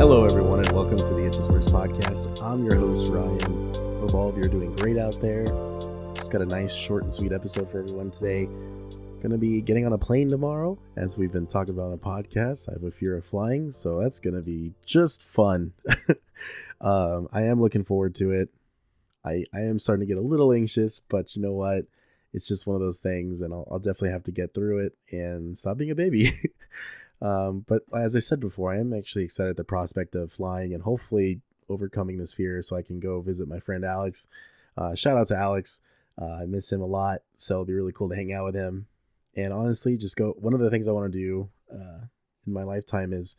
Hello, everyone, and welcome to the ItJustWorks podcast. I'm your host, Ryan. Hope all of you are doing great out there. Just got a nice, short and sweet episode for everyone today. Going to be getting on a plane tomorrow, as we've been talking about on the podcast. I have a fear of flying, so that's going to be just fun. I am looking forward to it. I am starting to get a little anxious, but you know what? It's just one of those things, and I'll definitely have to get through it and stop being a baby. But as I said before, I am actually excited at the prospect of flying and hopefully overcoming this fear so I can go visit my friend Alex. Shout out to Alex. I miss him a lot, so it'll be really cool to hang out with him. And honestly, just go. One of the things I want to do in my lifetime is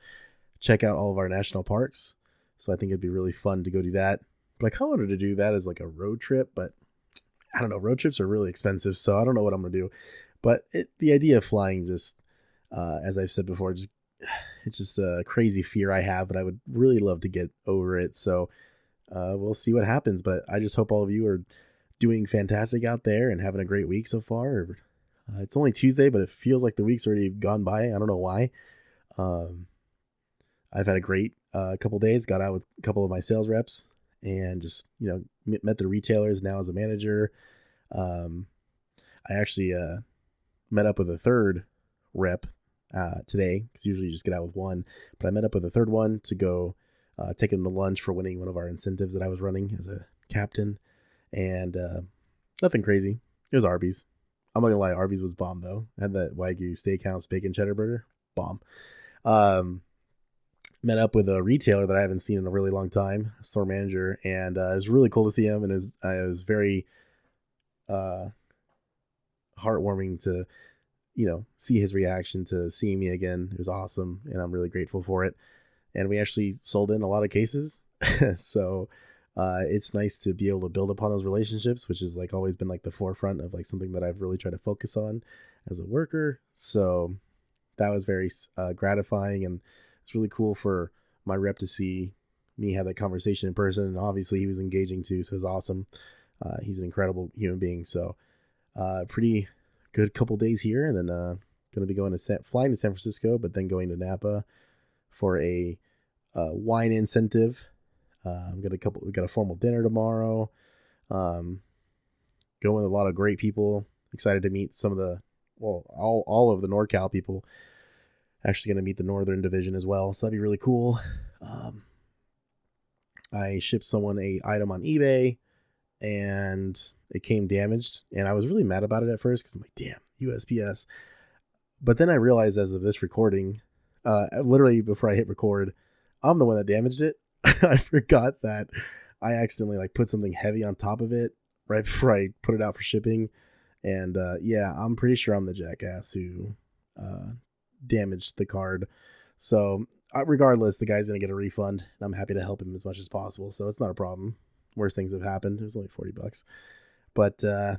check out all of our national parks. So I think it'd be really fun to go do that. But I kind of wanted to do that as like a road trip, but I don't know. Road trips are really expensive, so I don't know what I'm going to do. But the idea of flying just... as I've said before, it's just a crazy fear I have, but I would really love to get over it. So we'll see what happens. But I just hope all of you are doing fantastic out there and having a great week so far. It's only Tuesday, but it feels like the week's already gone by. I don't know why. I've had a great couple days, got out with a couple of my sales reps and just, met the retailers now as a manager. I actually met up with a third rep today, because usually you just get out with one, but I met up with a third one to go take him to lunch for winning one of our incentives that I was running as a captain, and nothing crazy. It was Arby's. I'm not gonna lie, Arby's was bomb though. I had that Wagyu Steakhouse bacon cheddar burger, bomb. Met up with a retailer that I haven't seen in a really long time, a store manager, and it was really cool to see him, and it was very heartwarming to see his reaction to seeing me again. It was awesome, and I'm really grateful for it. And we actually sold in a lot of cases. So it's nice to be able to build upon those relationships, which has like always been like the forefront of like something that I've really tried to focus on as a worker. So that was very gratifying, and it's really cool for my rep to see me have that conversation in person. And obviously he was engaging too, so it was awesome. He's an incredible human being. So pretty good couple days here, and then going to be flying to San Francisco, but then going to Napa for a wine incentive. We got a formal dinner tomorrow. Going with a lot of great people. Excited to meet all of the NorCal people. Actually going to meet the Northern Division as well, so that'd be really cool. I shipped someone a item on eBay, and it came damaged, and I was really mad about it at first because I'm like, damn, USPS. But then I realized as of this recording, literally before I hit record, I'm the one that damaged it. I forgot that I accidentally like put something heavy on top of it right before I put it out for shipping. And yeah, I'm pretty sure I'm the jackass who damaged the card. So regardless, the guy's going to get a refund, and I'm happy to help him as much as possible. So it's not a problem. Worst things have happened. It was only $40, but I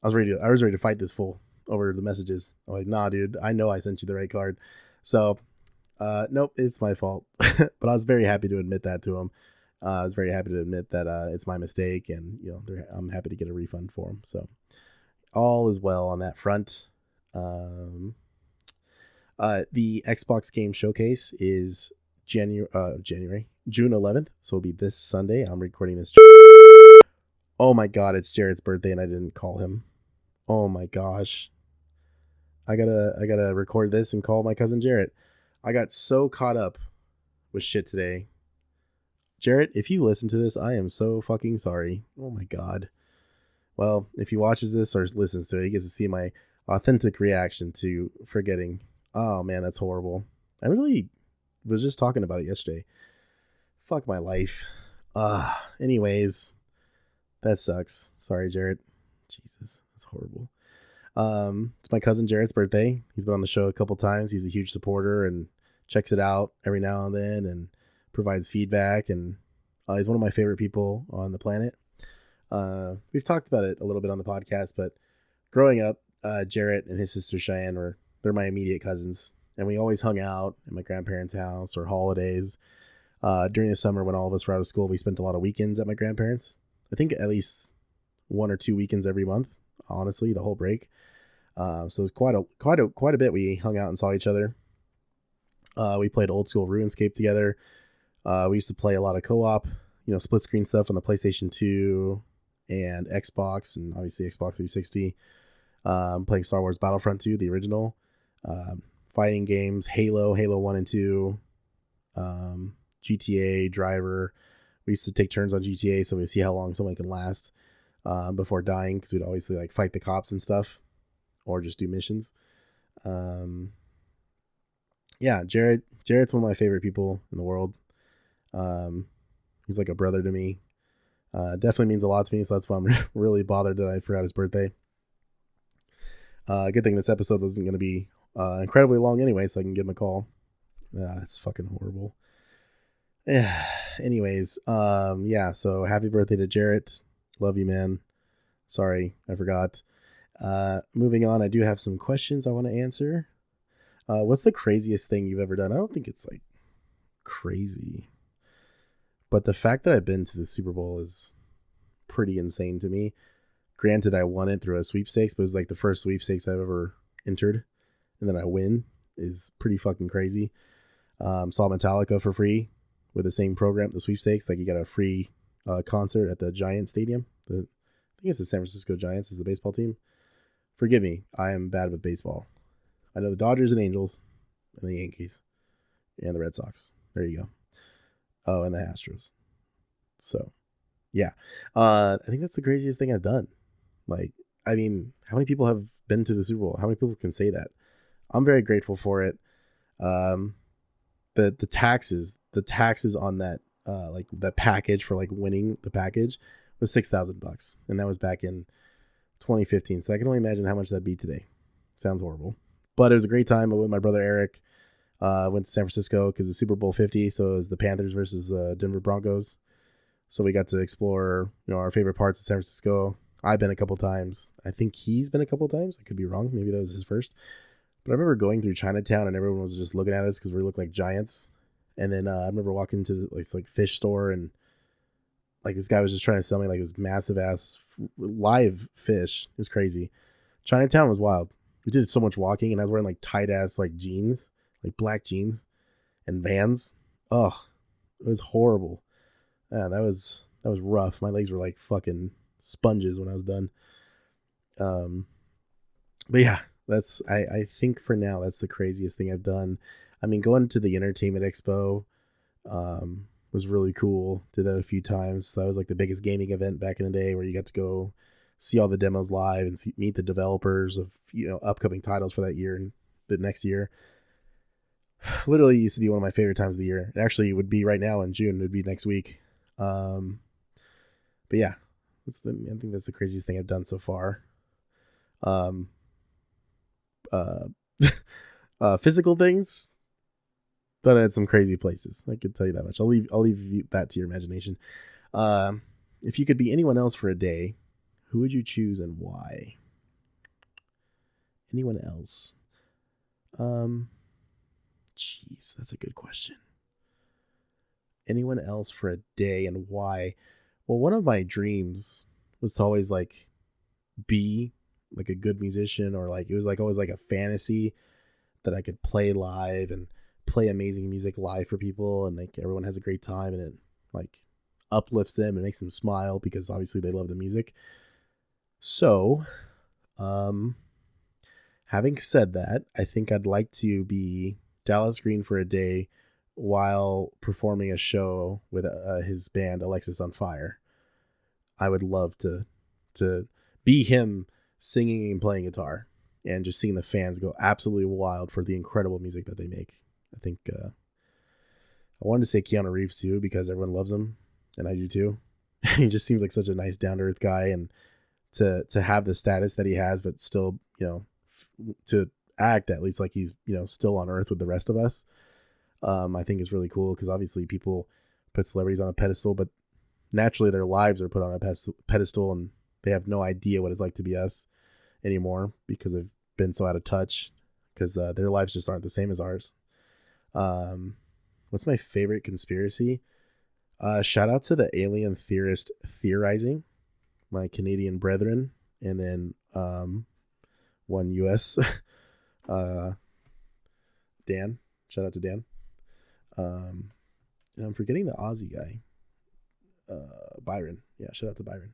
was ready to fight this fool over the messages. I'm like, nah, dude, I know I sent you the right card. So nope, it's my fault. But I was very happy to admit that to him. I was very happy to admit that it's my mistake, and I'm happy to get a refund for him. So all is well on that front. The Xbox Game Showcase is June 11th, so it'll be this Sunday. I'm recording this. Oh my god, it's Jarrett's birthday and I didn't call him. Oh my gosh, I gotta record this and call my cousin Jarrett. I got so caught up with shit today. Jarrett, if you listen to this, I am so fucking sorry. Oh my god. Well, if he watches this or listens to it, he gets to see my authentic reaction to forgetting. Oh man, that's horrible. I literally was just talking about it yesterday. Fuck my life. Anyways, that sucks. Sorry, Jarrett. Jesus, that's horrible. It's my cousin Jarrett's birthday. He's been on the show a couple times. He's a huge supporter and checks it out every now and then. And provides feedback, and he's one of my favorite people on the planet. We've talked about it a little bit on the podcast, but growing up, Jarrett and his sister Cheyenne they're my immediate cousins, and we always hung out at my grandparents' house or holidays. During the summer when all of us were out of school, we spent a lot of weekends at my grandparents'. I think at least 1 or 2 weekends every month, honestly, the whole break. So it was quite a bit. We hung out and saw each other. We played old school RuneScape together. We used to play a lot of co-op, split screen stuff on the PlayStation 2 and Xbox, and obviously Xbox 360. Playing Star Wars Battlefront 2, the original. Fighting games, Halo 1 and 2, GTA, Driver. We used to take turns on GTA so we see how long someone can last before dying, because we'd always like fight the cops and stuff, or just do missions. Yeah, Jarrett's one of my favorite people in the world. He's like a brother to me. Definitely means a lot to me, so that's why I'm really bothered that I forgot his birthday. Good thing this episode wasn't going to be incredibly long anyway, so I can give him a call. That's fucking horrible. Yeah. Anyways, so happy birthday to Jarrett. Love you, man. Sorry, I forgot. Moving on, I do have some questions I want to answer. What's the craziest thing you've ever done? I don't think it's like crazy, but the fact that I've been to the Super Bowl is pretty insane to me. Granted, I won it through a sweepstakes, but it was like the first sweepstakes I've ever entered, and then I win is pretty fucking crazy. Saw Metallica for free with the same program, the sweepstakes. Like, you got a free concert at the Giant Stadium. I think it's the San Francisco Giants is the baseball team. Forgive me, I am bad with baseball. I know the Dodgers and Angels and the Yankees and the Red Sox. There you go. Oh, and the Astros. So, yeah. I think that's the craziest thing I've done. Like, I mean, how many people have been to the Super Bowl? How many people can say that? I'm very grateful for it. The taxes on that, like the package for like winning the package was $6,000, and that was back in 2015. So I can only imagine how much that'd be today. Sounds horrible, but it was a great time. I went with my brother Eric. Went to San Francisco because it's Super Bowl 50, so it was the Panthers versus the Denver Broncos. So we got to explore, our favorite parts of San Francisco. I've been a couple times. I think he's been a couple times. I could be wrong. Maybe that was his first. But I remember going through Chinatown and everyone was just looking at us because we looked like giants. And then I remember walking to this like fish store, and like this guy was just trying to sell me like this massive ass live fish. It was crazy. Chinatown was wild. We did so much walking, and I was wearing like tight ass like jeans, like black jeans and Vans. Oh, it was horrible. Yeah, that was rough. My legs were like fucking sponges when I was done. But yeah, I think for now that's the craziest thing I've done. I mean, going to the Entertainment Expo was really cool. Did that a few times. So that was like the biggest gaming event back in the day, where you got to go see all the demos live and meet the developers of upcoming titles for that year and the next year. Literally used to be one of my favorite times of the year. It actually would be right now in June. It would be next week. But yeah, I think that's the craziest thing I've done so far. Physical things, done at some crazy places. I could tell you that much. I'll leave that to your imagination. If you could be anyone else for a day, who would you choose and why? Anyone else? Jeez, that's a good question. Anyone else for a day and why? Well, one of my dreams was to always like be like a good musician, or like it was like always like a fantasy that I could play live and play amazing music live for people, and like everyone has a great time, and it like uplifts them and makes them smile because obviously they love the music. So, having said that, I think I'd like to be Dallas Green for a day while performing a show with his band Alexis on Fire. I would love to be him singing and playing guitar and just seeing the fans go absolutely wild for the incredible music that they make. I think I wanted to say Keanu Reeves too, because everyone loves him and I do too. He just seems like such a nice down to earth guy, and to have the status that he has, but still, to act at least like he's, still on earth with the rest of us. I think is really cool because obviously people put celebrities on a pedestal, but naturally their lives are put on a pedestal and they have no idea what it's like to be us anymore because they've been so out of touch because their lives just aren't the same as ours. What's my favorite conspiracy? Shout out to the alien theorist theorizing, my Canadian brethren, and then one US Dan. Shout out to Dan. And I'm forgetting the Aussie guy. Byron. Yeah, shout out to Byron.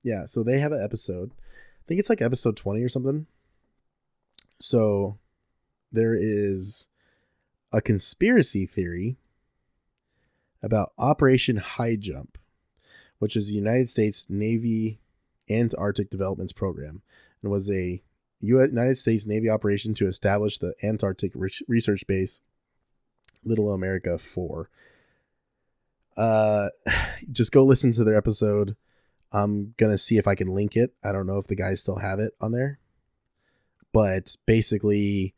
Yeah, so they have an episode. I think it's like episode 20 or something. So there is a conspiracy theory about Operation High Jump, which is the United States Navy Antarctic Developments Program, and was a United States Navy operation to establish the Antarctic research base, Little America 4. Just go listen to their episode. I'm gonna see if I can link it. I don't know if the guys still have it on there, but basically,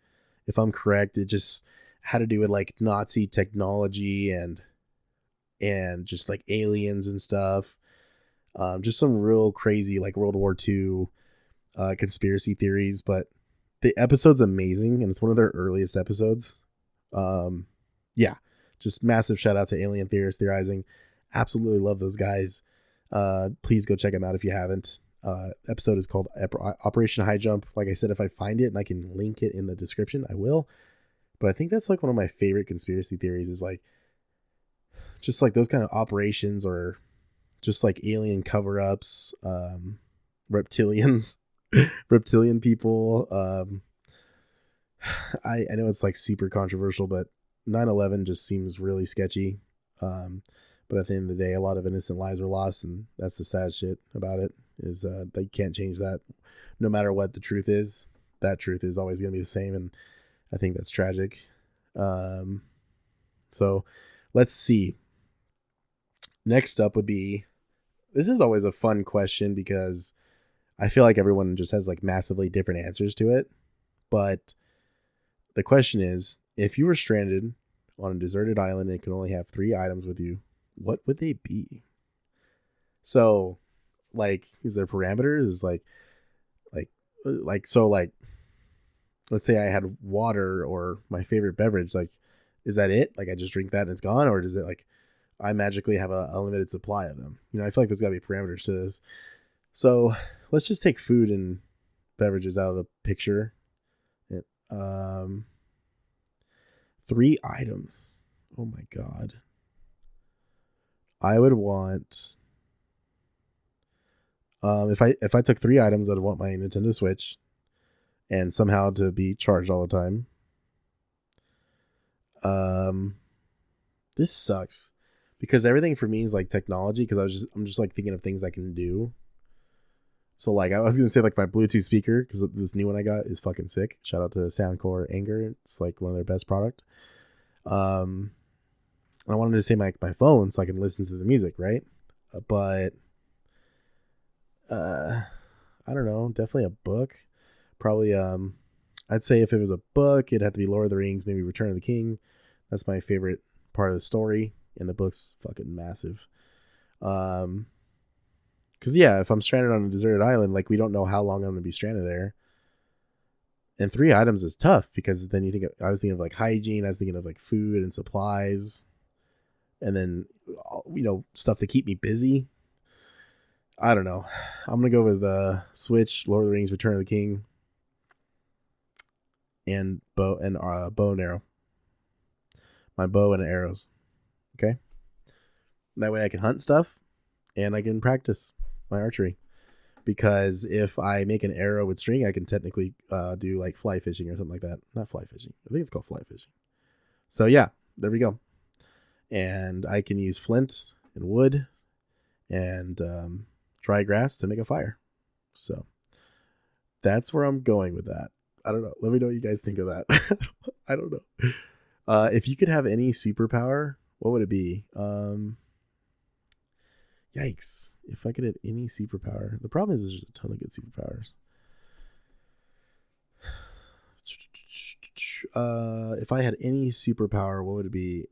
if I'm correct, it just had to do with like Nazi technology and just like aliens and stuff. Just some real crazy like World War II conspiracy theories, but the episode's amazing and it's one of their earliest episodes. Yeah, just massive shout out to Alien Theorists Theorizing. Absolutely love those guys. Please go check them out if you haven't. Episode is called Operation High Jump. Like I said, if I find it and I can link it in the description, I will. But I think that's like one of my favorite conspiracy theories is like just like those kind of operations or just like alien cover-ups, reptilian people. I know it's like super controversial, but 9/11 just seems really sketchy. But at the end of the day, a lot of innocent lives were lost, and that's the sad shit about it is they can't change that. No matter what the truth is, that truth is always going to be the same, and I think that's tragic. So let's see. Next up would be, this is always a fun question because I feel like everyone just has like massively different answers to it. But the question is, if you were stranded on a deserted island and could only have 3 items with you, what would they be? So like, is there parameters? Is like, so like, let's say I had water or my favorite beverage, like, is that it? Like I just drink that and it's gone? Or does it like, I magically have a unlimited supply of them? You know, I feel like there's gotta be parameters to this. So let's just take food and beverages out of the picture. 3 items. Oh my God. I would want, if I took 3 items, I'd want my Nintendo Switch and somehow to be charged all the time. This sucks because everything for me is like technology because I'm just like thinking of things I can do. So like I was going to say like my Bluetooth speaker because this new one I got is fucking sick. Shout out to Soundcore Anger. It's like one of their best product. I wanted to say my phone so I can listen to the music, right? But I don't know, definitely a book. Probably I'd say if it was a book, it'd have to be Lord of the Rings, maybe Return of the King. That's my favorite part of the story, and the book's fucking massive. Because yeah, if I'm stranded on a deserted island, like we don't know how long I'm gonna be stranded there. And 3 items is tough because then you think I was thinking of like hygiene, I was thinking of like food and supplies, and then stuff to keep me busy. I don't know. I'm gonna go with Switch, Lord of the Rings, Return of the King, and bow and arrow. My bow and arrows. Okay. That way I can hunt stuff and I can practice my archery. Because if I make an arrow with string, I can technically do like fly fishing or something like that. Not fly fishing. I think it's called fly fishing. So yeah, there we go. And I can use flint and wood and dry grass to make a fire. So that's where I'm going with that. I don't know. Let me know what you guys think of that. I don't know. If you could have any superpower, what would it be? Yikes. If I could have any superpower. The problem is there's just a ton of good superpowers. If I had any superpower, what would it be?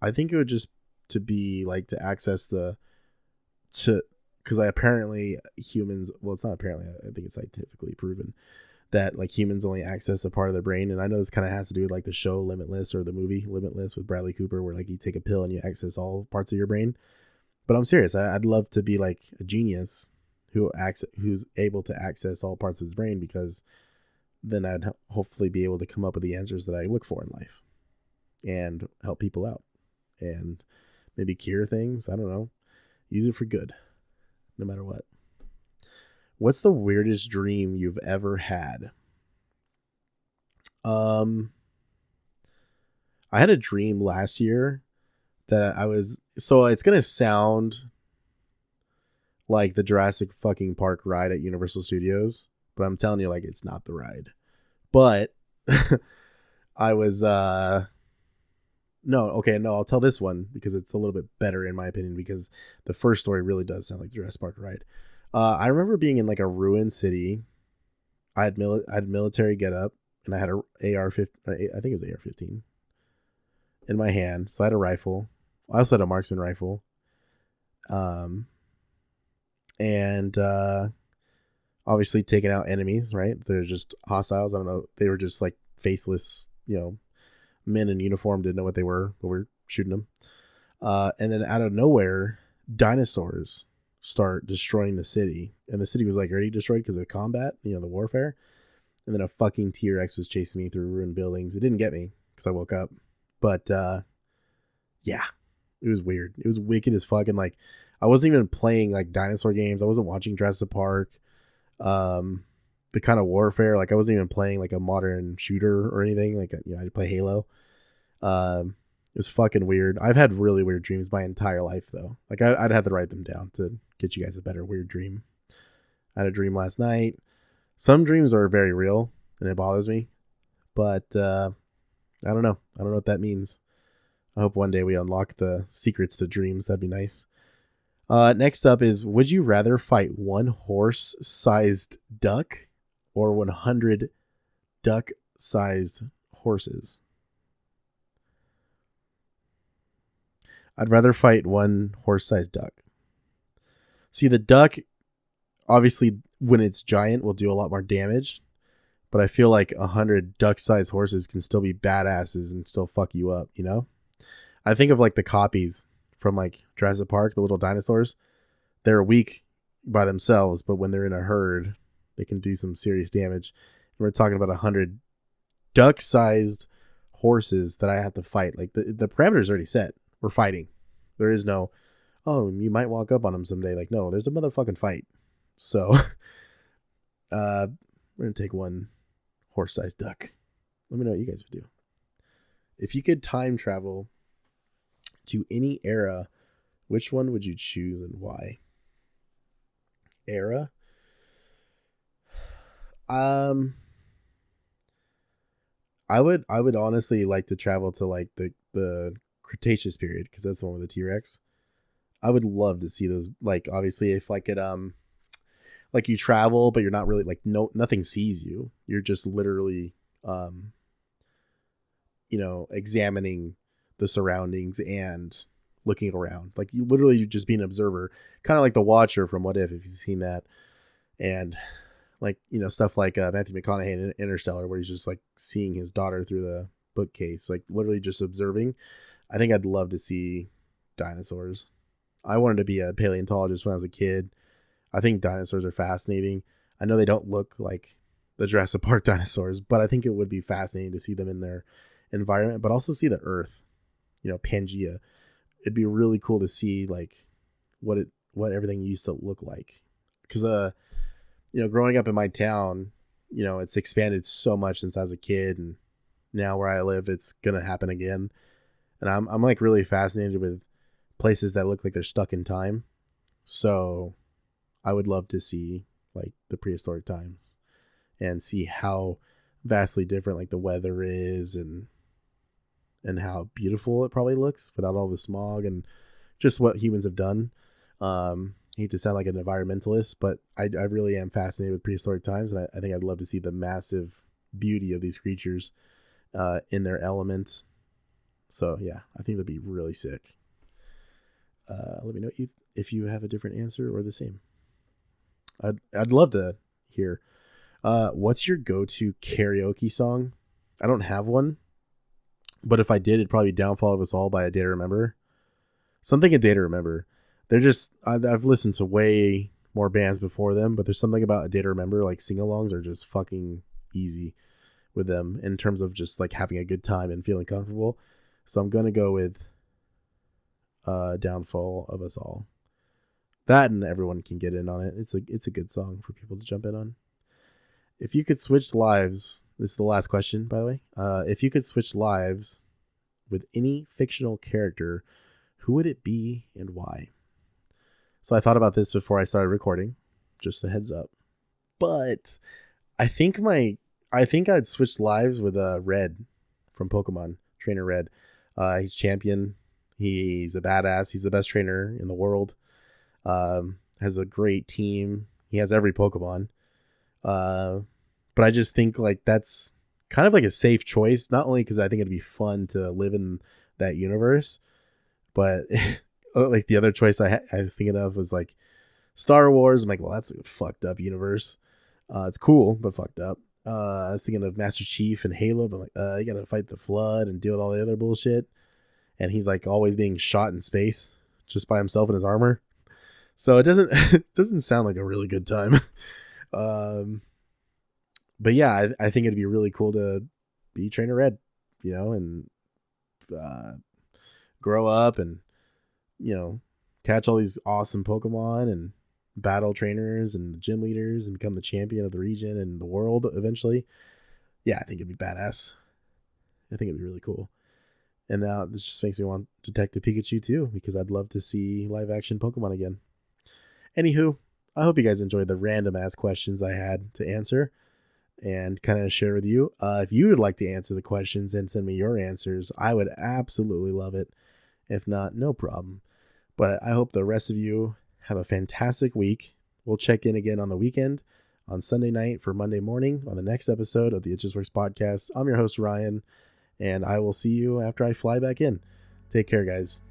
I think it would just to be like to access because I apparently humans, well, it's not apparently, I think it's scientifically proven that like humans only access a part of their brain. And I know this kind of has to do with like the show Limitless or the movie Limitless with Bradley Cooper, where like you take a pill and you access all parts of your brain. But I'm serious. I'd love to be like a genius who's able to access all parts of his brain, because then I'd hopefully be able to come up with the answers that I look for in life and help people out and maybe cure things. I don't know. Use it for good, no matter what. What's the weirdest dream you've ever had? I had a dream last year that so it's going to sound like the Jurassic fucking Park ride at Universal Studios, but I'm telling you, like, it's not the ride. But I was, I'll tell this one because it's a little bit better in my opinion, because the first story really does sound like the Jurassic Park ride. I remember being in like a ruined city. I had military get up, and I had a AR-15, I think it was AR-15 in my hand. So I had a rifle. I also had a marksman rifle. And obviously taking out enemies, right? They're just hostiles. I don't know. They were just like faceless, men in uniform, didn't know what they were, but we're shooting them. And then out of nowhere, dinosaurs start destroying the city. And the city was like already destroyed because of the combat, the warfare. And then a fucking T-Rex was chasing me through ruined buildings. It didn't get me because I woke up. But yeah, it was weird. It was wicked as fuck. And like, I wasn't even playing like dinosaur games. I wasn't watching Jurassic Park. The kind of warfare, like I wasn't even playing like a modern shooter or anything. Like, I play Halo. It was fucking weird. I've had really weird dreams my entire life though. Like I'd have to write them down to get you guys a better weird dream. I had a dream last night. Some dreams are very real and it bothers me, but I don't know. I don't know what that means. I hope one day we unlock the secrets to dreams. That'd be nice. Next up is, would you rather fight one horse-sized duck or 100 duck-sized horses? I'd rather fight one horse-sized duck. See, the duck, obviously, when it's giant, will do a lot more damage. But I feel like 100 duck-sized horses can still be badasses and still fuck you up, I think of like the copies from like Jurassic Park, the little dinosaurs. They're weak by themselves, but when they're in a herd, they can do some serious damage. And we're talking about 100 duck-sized horses that I have to fight. Like the parameters already set. We're fighting. There is no, oh, you might walk up on them someday. Like, no, there's a motherfucking fight. So we're going to take one horse-sized duck. Let me know what you guys would do. If you could time travel to any era, which one would you choose and why? Era? I would honestly like to travel to like the Cretaceous period, because that's the one with the T-Rex. I would love to see those. Like, obviously, if I could like you travel, but you're not really like, nothing sees you. You're just literally examining the surroundings and looking around. Like, you literally just be an observer, kind of like the Watcher from What If you've seen that. And like, stuff like Matthew McConaughey in Interstellar, where he's just like seeing his daughter through the bookcase, like literally just observing. I think I'd love to see dinosaurs. I wanted to be a paleontologist when I was a kid. I think dinosaurs are fascinating. I know they don't look like the Jurassic Park dinosaurs, but I think it would be fascinating to see them in their environment, but also see the Earth, Pangea. It'd be really cool to see like what everything used to look like. Because growing up in my town, it's expanded so much since I was a kid, and now where I live, it's gonna happen again. And I'm like really fascinated with places that look like they're stuck in time. So I would love to see like the prehistoric times and see how vastly different like the weather is and how beautiful it probably looks without all the smog and just what humans have done. I hate to sound like an environmentalist, but I really am fascinated with prehistoric times, and I think I'd love to see the massive beauty of these creatures in their element. So yeah, I think that'd be really sick. Let me know if you have a different answer or the same. I'd love to hear. What's your go-to karaoke song? I don't have one, but if I did, it'd probably be "Downfall of Us All" by A Day to Remember. Something A Day to Remember. They're just I've listened to way more bands before them, but there's something about A Day to Remember, like sing-alongs are just fucking easy with them in terms of just like having a good time and feeling comfortable. So I'm gonna go with "Downfall of Us All." That, and everyone can get in on it. It's a good song for people to jump in on. If you could switch lives, this is the last question, by the way. If you could switch lives with any fictional character, who would it be and why? So I thought about this before I started recording, just a heads up. But I think I'd switch lives with Red from Pokemon, Trainer Red. He's champion. He's a badass. He's the best trainer in the world. Has a great team. He has every Pokemon. But I just think like that's kind of like a safe choice, not only because I think it'd be fun to live in that universe, but like the other choice I was thinking of was like Star Wars. I'm like, well, that's a fucked up universe. It's cool, but fucked up. I was thinking of Master Chief and Halo, but I'm like, you gotta fight the Flood and deal with all the other bullshit. And he's like always being shot in space just by himself in his armor. So it doesn't sound like a really good time. But yeah, I think it'd be really cool to be Trainer Red, and grow up and, catch all these awesome Pokemon and battle trainers and gym leaders and become the champion of the region and the world eventually. Yeah, I think it'd be badass. I think it'd be really cool. And now this just makes me want Detective Pikachu too, because I'd love to see live action Pokemon again. Anywho, I hope you guys enjoyed the random ass questions I had to answer and kind of share with you. If you would like to answer the questions and send me your answers, I would absolutely love it. If not, no problem. But I hope the rest of you have a fantastic week. We'll check in again on the weekend on Sunday night for Monday morning on the next episode of the ItJustWorks podcast. I'm your host, Ryan, and I will see you after I fly back in. Take care, guys.